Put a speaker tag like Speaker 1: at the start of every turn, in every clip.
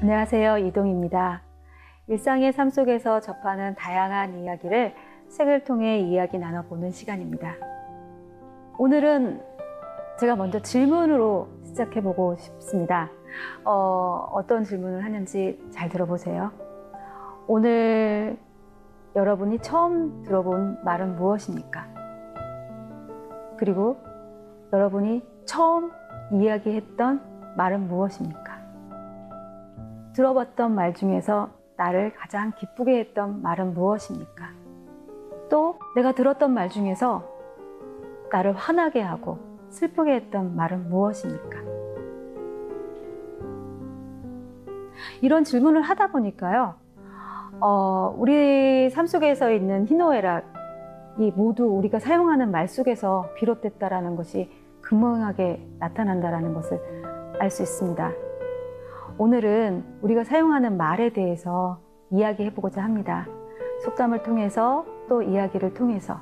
Speaker 1: 안녕하세요. 이동입니다. 일상의 삶 속에서 접하는 다양한 이야기를 책을 통해 이야기 나눠보는 시간입니다. 오늘은 제가 먼저 질문으로 시작해보고 싶습니다. 어떤 질문을 하는지 잘 들어보세요. 오늘 여러분이 처음 들어본 말은 무엇입니까? 그리고 여러분이 처음 이야기했던 말은 무엇입니까? 들어봤던 말 중에서 나를 가장 기쁘게 했던 말은 무엇입니까? 또 내가 들었던 말 중에서 나를 화나게 하고 슬프게 했던 말은 무엇입니까? 이런 질문을 하다 보니까요, 우리 삶 속에서 있는 희노애락이 모두 우리가 사용하는 말 속에서 비롯됐다라는 것이 극명하게 나타난다는 것을 알 수 있습니다. 오늘은 우리가 사용하는 말에 대해서 이야기해보고자 합니다. 속담을 통해서 또 이야기를 통해서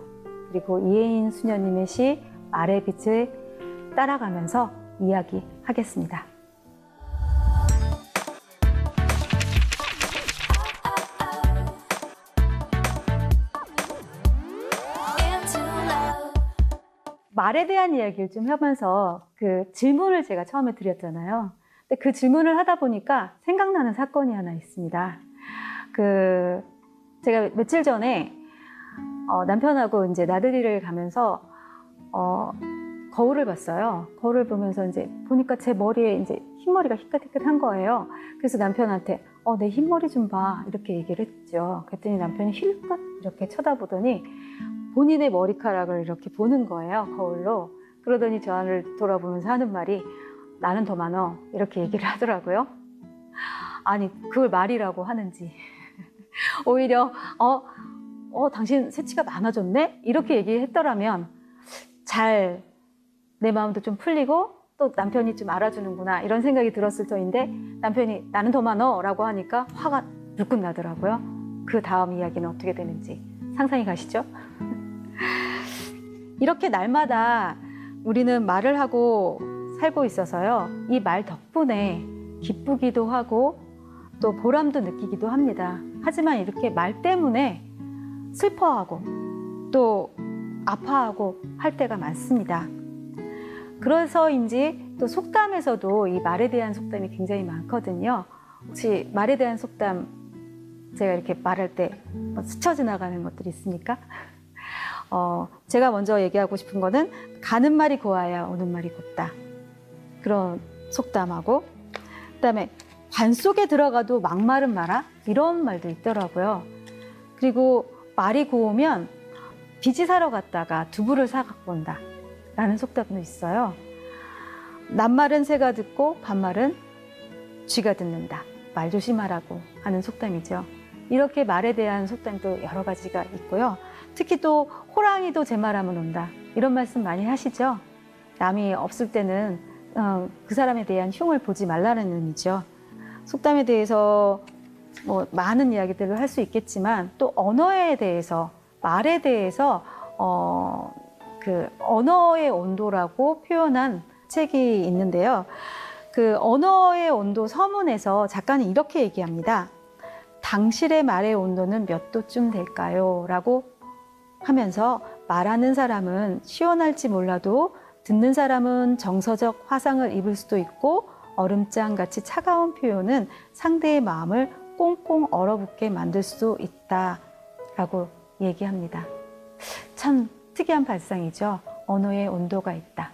Speaker 1: 그리고 이혜인 수녀님의 시 말의 빛을 따라가면서 이야기하겠습니다. 말에 대한 이야기를 좀 하면서 그 질문을 제가 처음에 드렸잖아요. 근데 그 질문을 하다 보니까 생각나는 사건이 하나 있습니다. 제가 며칠 전에 남편하고 이제 나들이를 가면서 거울을 봤어요. 거울을 보면서 이제 보니까 제 머리에 이제 흰머리가 희끗희끗한 거예요. 그래서 남편한테 내 흰머리 좀 봐 이렇게 얘기를 했죠. 그랬더니 남편이 힐끗 이렇게 쳐다보더니 본인의 머리카락을 이렇게 보는 거예요, 거울로. 그러더니 저를 돌아보면서 하는 말이 나는 더 많어 이렇게 얘기를 하더라고요. 아니 그걸 말이라고 하는지 오히려 당신 새치가 많아졌네? 이렇게 얘기했더라면 잘 내 마음도 좀 풀리고 또 남편이 좀 알아주는구나 이런 생각이 들었을 터인데 남편이 나는 더 많어 라고 하니까 화가 불끈 나더라고요. 그 다음 이야기는 어떻게 되는지 상상이 가시죠? 이렇게 날마다 우리는 말을 하고 살고 있어서요. 이 말 덕분에 기쁘기도 하고 또 보람도 느끼기도 합니다. 하지만 이렇게 말 때문에 슬퍼하고 또 아파하고 할 때가 많습니다. 그래서인지 또 속담에서도 이 말에 대한 속담이 굉장히 많거든요. 혹시 말에 대한 속담 제가 이렇게 말할 때 스쳐 지나가는 것들이 있습니까? 제가 먼저 얘기하고 싶은 거는 가는 말이 고와야 오는 말이 곱다. 그런 속담하고 그다음에 관 속에 들어가도 막말은 마라 이런 말도 있더라고요. 그리고 말이 고우면 비지 사러 갔다가 두부를 사갖고 온다 라는 속담도 있어요. 낱말은 새가 듣고 반말은 쥐가 듣는다. 말 조심하라고 하는 속담이죠. 이렇게 말에 대한 속담도 여러 가지가 있고요. 특히 또 호랑이도 제 말하면 온다 이런 말씀 많이 하시죠. 남이 없을 때는 그 사람에 대한 흉을 보지 말라는 의미죠. 속담에 대해서 많은 이야기들을 할 수 있겠지만 또 언어에 대해서 말에 대해서 그 언어의 온도라고 표현한 책이 있는데요. 그 언어의 온도 서문에서 작가는 이렇게 얘기합니다. 당신의 말의 온도는 몇 도쯤 될까요? 라고 하면서 말하는 사람은 시원할지 몰라도 듣는 사람은 정서적 화상을 입을 수도 있고 얼음장같이 차가운 표현은 상대의 마음을 꽁꽁 얼어붙게 만들 수도 있다라고 얘기합니다. 참 특이한 발상이죠. 언어의 온도가 있다.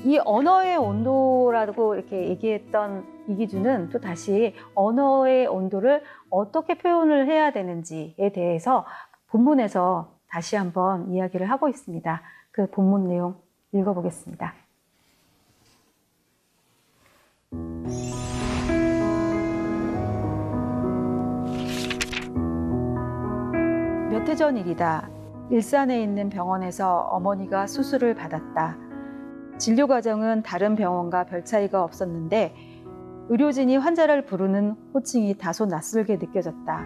Speaker 1: 이 언어의 온도라고 이렇게 얘기했던 이기주는 또 다시 언어의 온도를 어떻게 표현을 해야 되는지에 대해서 본문에서 다시 한번 이야기를 하고 있습니다. 그 본문 내용 읽어보겠습니다. 몇 해 전 일이다. 일산에 있는 병원에서 어머니가 수술을 받았다. 진료 과정은 다른 병원과 별 차이가 없었는데 의료진이 환자를 부르는 호칭이 다소 낯설게 느껴졌다.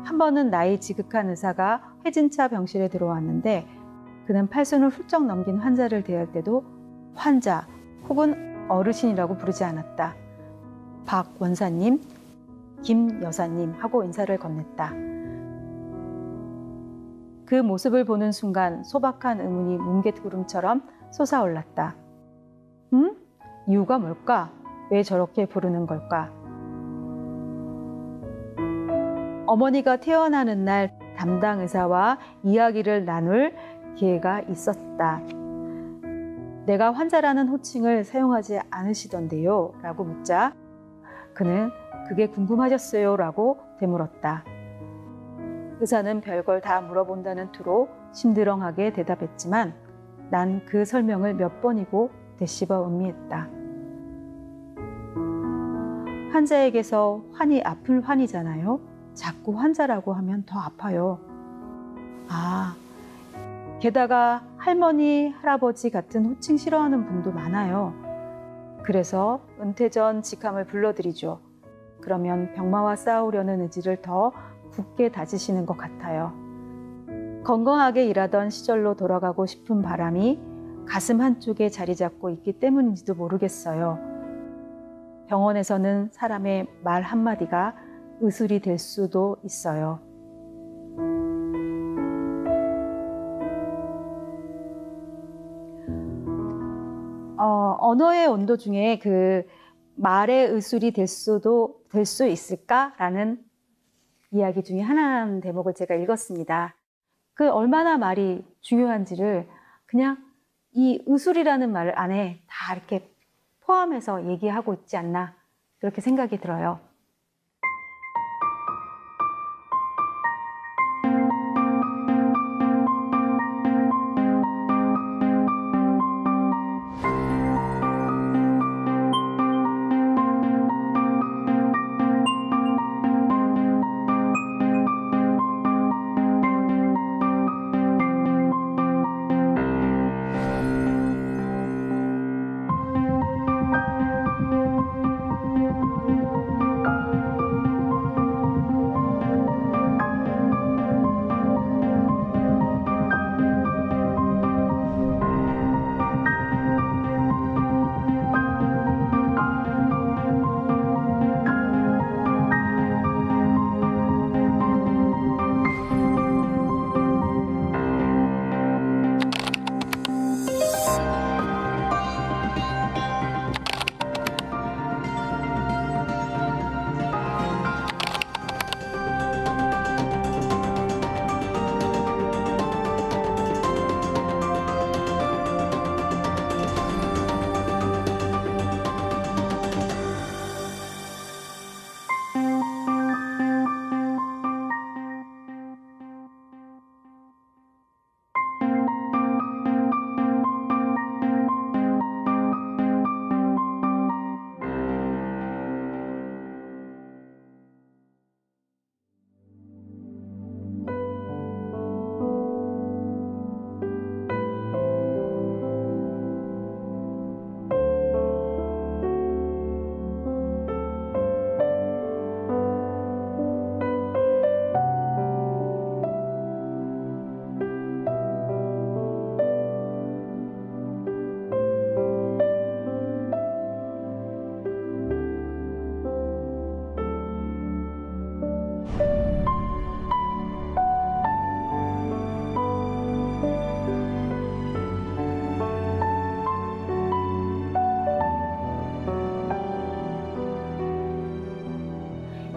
Speaker 1: 한 번은 나이 지극한 의사가 회진차 병실에 들어왔는데 그는 팔순을 훌쩍 넘긴 환자를 대할 때도 환자 혹은 어르신이라고 부르지 않았다. 박 원사님, 김 여사님 하고 인사를 건넸다. 그 모습을 보는 순간 소박한 의문이 뭉게구름처럼 솟아올랐다. 이유가 뭘까? 왜 저렇게 부르는 걸까? 어머니가 태어나는 날 담당 의사와 이야기를 나눌 기회가 있었다. 내가 환자라는 호칭을 사용하지 않으시던데요? 라고 묻자 그는 그게 궁금하셨어요? 라고 되물었다. 의사는 별걸 다 물어본다는 투로 심드렁하게 대답했지만 난 그 설명을 몇 번이고 되씹어 음미했다. 환자에게서 환이 아플 환이잖아요. 자꾸 환자라고 하면 더 아파요. 게다가 할머니, 할아버지 같은 호칭 싫어하는 분도 많아요. 그래서 은퇴 전 직함을 불러드리죠. 그러면 병마와 싸우려는 의지를 더 굳게 다지시는 것 같아요. 건강하게 일하던 시절로 돌아가고 싶은 바람이 가슴 한쪽에 자리 잡고 있기 때문인지도 모르겠어요. 병원에서는 사람의 말 한마디가 의술이 될 수도 있어요. 언어의 온도 중에 그 말의 의술이 될 수 있을까라는 이야기 중에 하나라는 대목을 제가 읽었습니다. 그 얼마나 말이 중요한지를 그냥 이 의술이라는 말 안에 다 이렇게 포함해서 얘기하고 있지 않나 그렇게 생각이 들어요.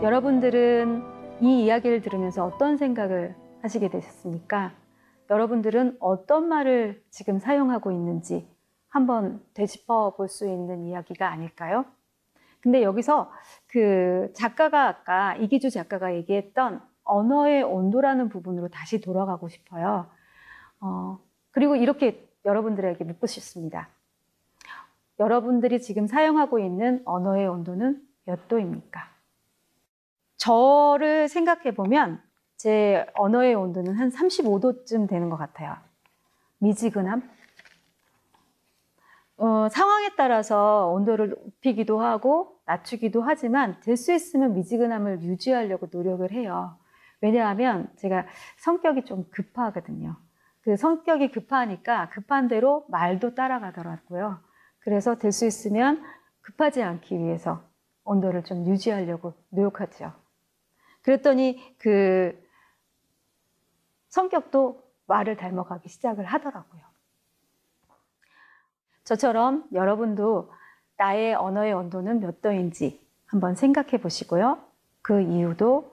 Speaker 1: 여러분들은 이 이야기를 들으면서 어떤 생각을 하시게 되셨습니까? 여러분들은 어떤 말을 지금 사용하고 있는지 한번 되짚어 볼 수 있는 이야기가 아닐까요? 근데 여기서 그 작가가 아까 이기주 작가가 얘기했던 언어의 온도라는 부분으로 다시 돌아가고 싶어요. 그리고 이렇게 여러분들에게 묻고 싶습니다. 여러분들이 지금 사용하고 있는 언어의 온도는 몇 도입니까? 저를 생각해 보면 제 언어의 온도는 한 35도쯤 되는 것 같아요. 미지근함? 상황에 따라서 온도를 높이기도 하고 낮추기도 하지만 될 수 있으면 미지근함을 유지하려고 노력을 해요. 왜냐하면 제가 성격이 좀 급하거든요. 그 성격이 급하니까 급한 대로 말도 따라가더라고요. 그래서 될 수 있으면 급하지 않기 위해서 온도를 좀 유지하려고 노력하죠. 그랬더니 그 성격도 말을 닮아가기 시작을 하더라고요. 저처럼 여러분도 나의 언어의 온도는 몇 도인지 한번 생각해 보시고요. 그 이유도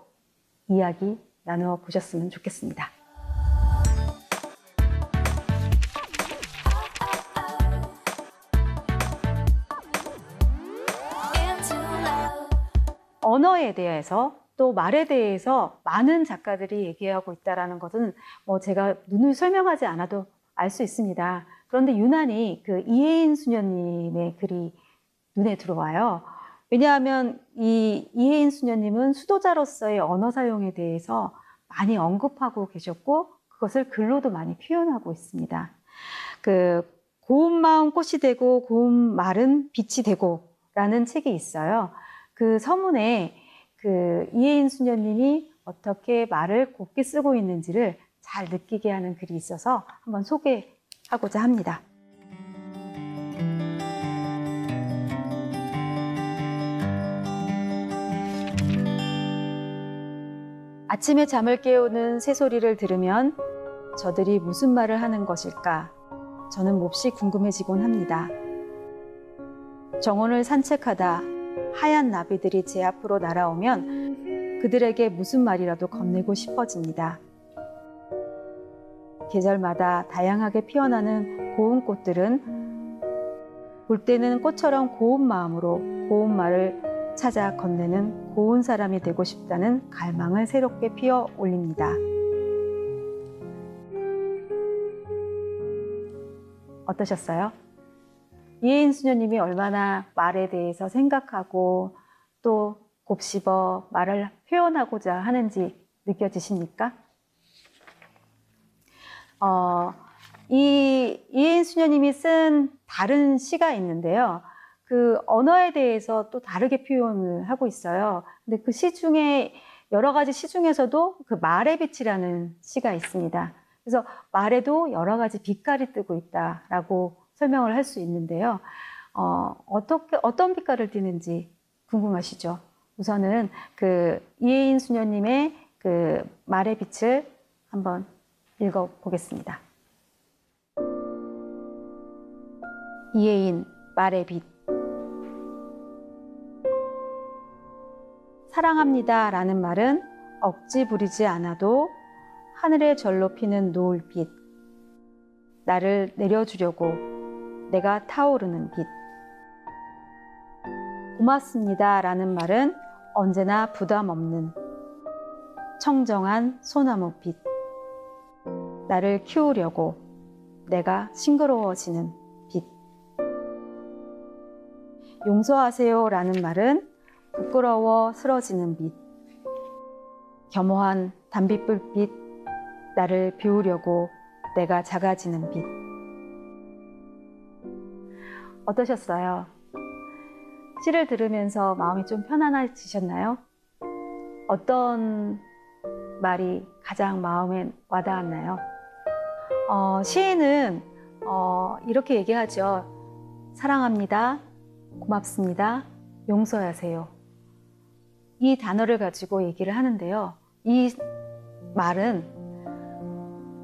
Speaker 1: 이야기 나누어 보셨으면 좋겠습니다. 언어에 대해서 또 말에 대해서 많은 작가들이 얘기하고 있다는 것은 제가 눈을 설명하지 않아도 알 수 있습니다. 그런데 유난히 그 이혜인 수녀님의 글이 눈에 들어와요. 왜냐하면 이 이혜인 수녀님은 수도자로서의 언어 사용에 대해서 많이 언급하고 계셨고 그것을 글로도 많이 표현하고 있습니다. 그 고운 마음 꽃이 되고 고운 말은 빛이 되고 라는 책이 있어요. 그 서문에 그 이혜인 수녀님이 어떻게 말을 곱게 쓰고 있는지를 잘 느끼게 하는 글이 있어서 한번 소개하고자 합니다. 아침에 잠을 깨우는 새소리를 들으면 저들이 무슨 말을 하는 것일까? 저는 몹시 궁금해지곤 합니다. 정원을 산책하다 하얀 나비들이 제 앞으로 날아오면 그들에게 무슨 말이라도 건네고 싶어집니다. 계절마다 다양하게 피어나는 고운 꽃들은 볼 때는 꽃처럼 고운 마음으로 고운 말을 찾아 건네는 고운 사람이 되고 싶다는 갈망을 새롭게 피어 올립니다. 어떠셨어요? 이혜인 수녀님이 얼마나 말에 대해서 생각하고 또 곱씹어 말을 표현하고자 하는지 느껴지십니까? 이 이혜인 수녀님이 쓴 다른 시가 있는데요. 그 언어에 대해서 또 다르게 표현을 하고 있어요. 근데 그 시 중에 여러 가지 시 중에서도 그 말의 빛이라는 시가 있습니다. 그래서 말에도 여러 가지 빛깔이 뜨고 있다라고 설명을 할 수 있는데요. 어떤 빛깔을 띠는지 궁금하시죠? 우선은 그 이혜인 수녀님의 그 말의 빛을 한번 읽어보겠습니다. 이혜인 말의 빛. 사랑합니다 라는 말은 억지 부리지 않아도 하늘에 절로 피는 노을빛. 나를 내려주려고 내가 타오르는 빛. 고맙습니다 라는 말은 언제나 부담 없는 청정한 소나무빛. 나를 키우려고 내가 싱그러워지는 빛. 용서하세요 라는 말은 부끄러워 쓰러지는 빛. 겸허한 단비불빛. 나를 비우려고 내가 작아지는 빛. 어떠셨어요? 시를 들으면서 마음이 좀 편안해지셨나요? 어떤 말이 가장 마음에 와닿았나요? 시인은 이렇게 얘기하죠. 사랑합니다. 고맙습니다. 용서하세요. 이 단어를 가지고 얘기를 하는데요. 이 말은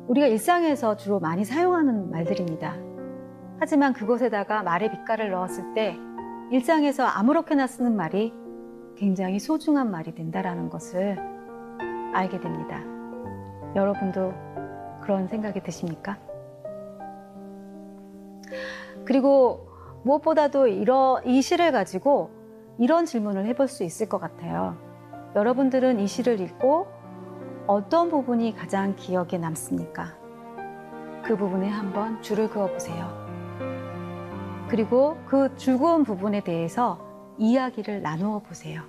Speaker 1: 우리가 일상에서 주로 많이 사용하는 말들입니다. 하지만 그것에다가 말의 빛깔을 넣었을 때 일상에서 아무렇게나 쓰는 말이 굉장히 소중한 말이 된다는 것을 알게 됩니다. 여러분도 그런 생각이 드십니까? 그리고 무엇보다도 이 시를 가지고 이런 질문을 해볼 수 있을 것 같아요. 여러분들은 이 시를 읽고 어떤 부분이 가장 기억에 남습니까? 그 부분에 한번 줄을 그어보세요. 그리고 그 줄 그은 부분에 대해서 이야기를 나누어 보세요.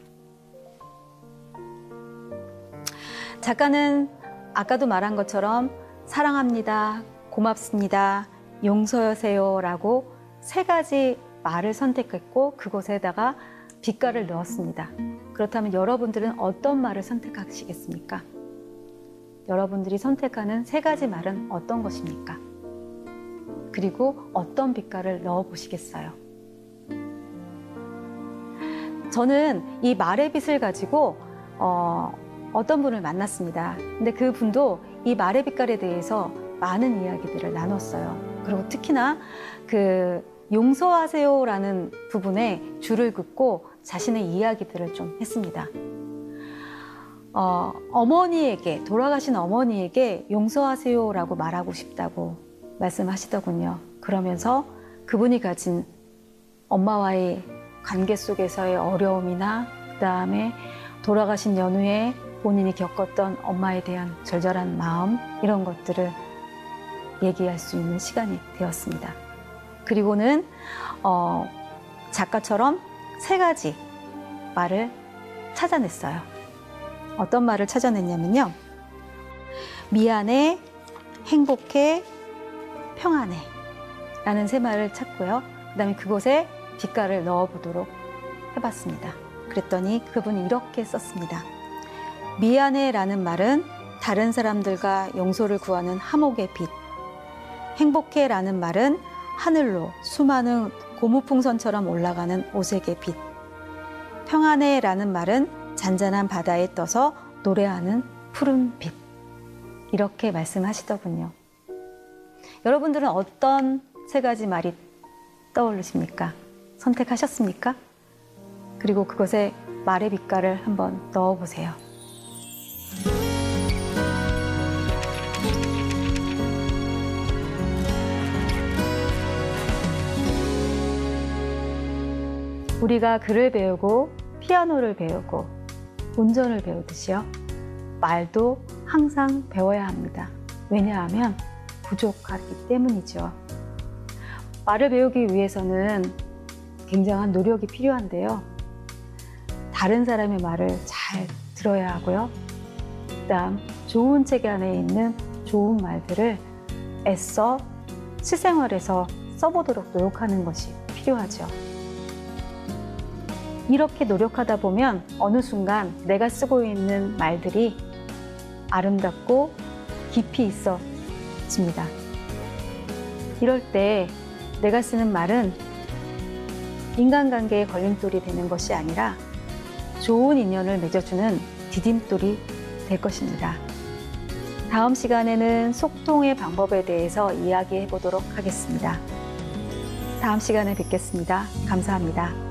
Speaker 1: 작가는 아까도 말한 것처럼 사랑합니다, 고맙습니다, 용서하세요 라고 세 가지 말을 선택했고 그곳에다가 빗가를 넣었습니다. 그렇다면 여러분들은 어떤 말을 선택하시겠습니까? 여러분들이 선택하는 세 가지 말은 어떤 것입니까? 그리고 어떤 빗가를 넣어 보시겠어요? 저는 이 말의 빛을 가지고 어떤 분을 만났습니다. 근데 그 분도 이 말의 빛깔에 대해서 많은 이야기들을 나눴어요. 그리고 특히나 그 용서하세요라는 부분에 줄을 긋고 자신의 이야기들을 좀 했습니다. 어머니에게, 돌아가신 어머니에게 용서하세요라고 말하고 싶다고 말씀하시더군요. 그러면서 그분이 가진 엄마와의 관계 속에서의 어려움이나 그 다음에 돌아가신 연후에 본인이 겪었던 엄마에 대한 절절한 마음, 이런 것들을 얘기할 수 있는 시간이 되었습니다. 그리고는 작가처럼 세 가지 말을 찾아냈어요. 어떤 말을 찾아냈냐면요. 미안해, 행복해, 평안해 라는 세 말을 찾고요. 그 다음에 그곳에 빗가를 넣어보도록 해봤습니다. 그랬더니 그분이 이렇게 썼습니다. 미안해 라는 말은 다른 사람들과 용서를 구하는 하목의 빛. 행복해 라는 말은 하늘로 수많은 고무풍선처럼 올라가는 오색의 빛. 평안해 라는 말은 잔잔한 바다에 떠서 노래하는 푸른 빛. 이렇게 말씀하시더군요. 여러분들은 어떤 세 가지 말이 떠오르십니까? 선택하셨습니까? 그리고 그것에 말의 빛깔을 한번 넣어보세요. 우리가 글을 배우고 피아노를 배우고 운전을 배우듯이요. 말도 항상 배워야 합니다. 왜냐하면 부족하기 때문이죠. 말을 배우기 위해서는 굉장한 노력이 필요한데요. 다른 사람의 말을 잘 들어야 하고요. 그다음 좋은 책 안에 있는 좋은 말들을 애써 실생활에서 써보도록 노력하는 것이 필요하죠. 이렇게 노력하다 보면 어느 순간 내가 쓰고 있는 말들이 아름답고 깊이 있어집니다. 이럴 때 내가 쓰는 말은 인간관계의 걸림돌이 되는 것이 아니라 좋은 인연을 맺어주는 디딤돌이 될 것입니다. 다음 시간에는 소통의 방법에 대해서 이야기해 보도록 하겠습니다. 다음 시간에 뵙겠습니다. 감사합니다.